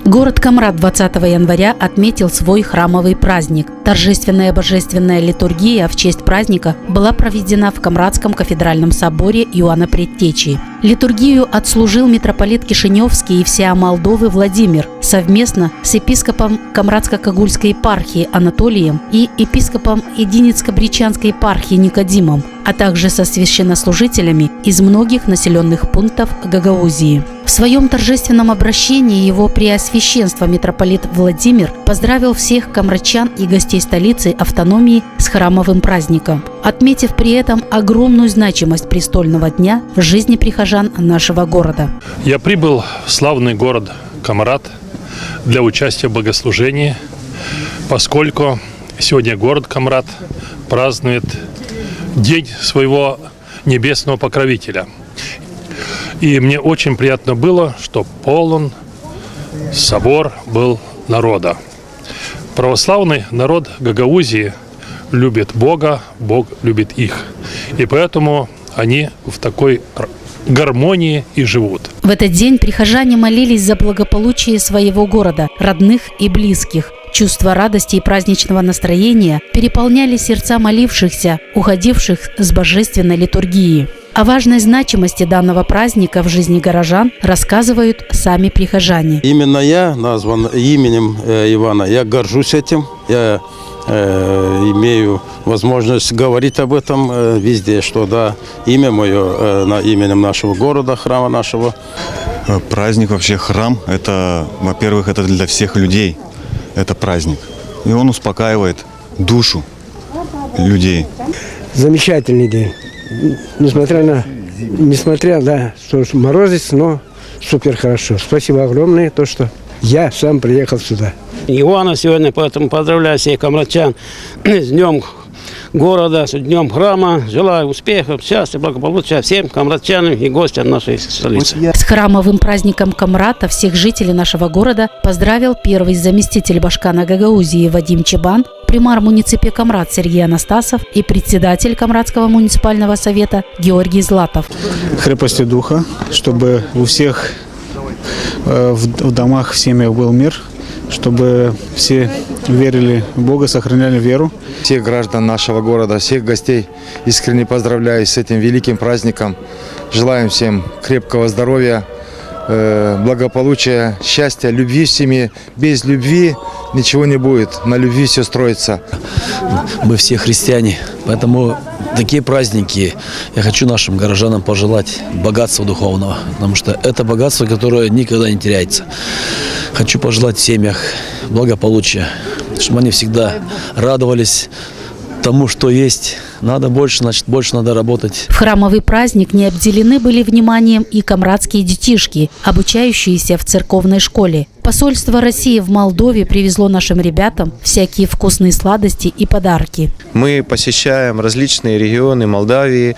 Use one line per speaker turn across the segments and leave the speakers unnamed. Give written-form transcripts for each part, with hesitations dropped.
Город Камрат 20 января отметил свой храмовый праздник. Торжественная божественная литургия в честь праздника была проведена в Камратском кафедральном соборе Иоанна Предтечи. Литургию отслужил митрополит Кишиневский и всея Молдовы Владимир совместно с епископом Камратско-Кагульской епархии Анатолием и епископом Единицко-Бричанской епархии Никодимом, а также со священнослужителями из многих населенных пунктов Гагаузии. В своем торжественном обращении его преосвященство митрополит Владимир поздравил всех камратчан и гостей столицы автономии с храмовым праздником, отметив при этом огромную значимость престольного дня в жизни прихожан нашего города.
Я прибыл в славный город Камрат для участия в богослужении, поскольку сегодня город Камрат празднует день своего небесного покровителя. И мне очень приятно было, что полон собор был народа. Православный народ Гагаузии любит Бога, Бог любит их. И поэтому они в такой гармонии и живут.
В этот день прихожане молились за благополучие своего города, родных и близких. Чувство радости и праздничного настроения переполняли сердца молившихся, уходивших с божественной литургии. О важной значимости данного праздника в жизни горожан рассказывают сами прихожане.
Именно я назван именем Ивана. Я горжусь этим. Я имею возможность говорить об этом везде, что да, имя мое именем нашего города, храма нашего.
Праздник вообще, храм, это, во-первых, это для всех людей. Это праздник. И он успокаивает душу людей.
Замечательный день. Несмотря, что морозец, но супер хорошо. Спасибо огромное, то, что я сам приехал сюда.
Иоанна сегодня, поэтому поздравляю всех камратчан с днем города, с днем храма. Желаю успехов, счастья, благополучия всем камратчанам и гостям нашей столицы.
С храмовым праздником Камрата всех жителей нашего города поздравил первый заместитель башкана Гагаузии Вадим Чебан, примар муниципе Камрат Сергей Анастасов и председатель Камратского муниципального совета Георгий Златов.
Крепости духа, чтобы у всех в домах, в семьях был мир, чтобы все верили в Бога, сохраняли веру.
Всех граждан нашего города, всех гостей искренне поздравляю с этим великим праздником. Желаем всем крепкого здоровья, благополучия, счастья, любви в семье. Без любви ничего не будет. На любви все строится.
Мы все христиане, поэтому такие праздники я хочу нашим горожанам пожелать богатства духовного, потому что это богатство, которое никогда не теряется. Хочу пожелать в семьях благополучия, чтобы они всегда радовались тому, что есть. Надо больше, значит, больше надо работать.
В храмовый праздник не обделены были вниманием и камратские детишки, обучающиеся в церковной школе. Посольство России в Молдове привезло нашим ребятам всякие вкусные сладости и подарки.
Мы посещаем различные регионы Молдавии,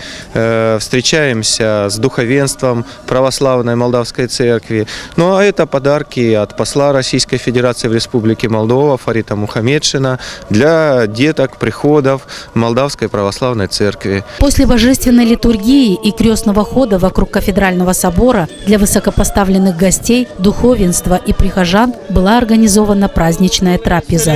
встречаемся с духовенством православной молдавской церкви. Ну а это подарки от посла Российской Федерации в Республике Молдова Фарита Мухамедшина для деток приходов Молдавской православной церкви.
После божественной литургии и крестного хода вокруг кафедрального собора для высокопоставленных гостей, духовенства и прихожан была организована праздничная трапеза.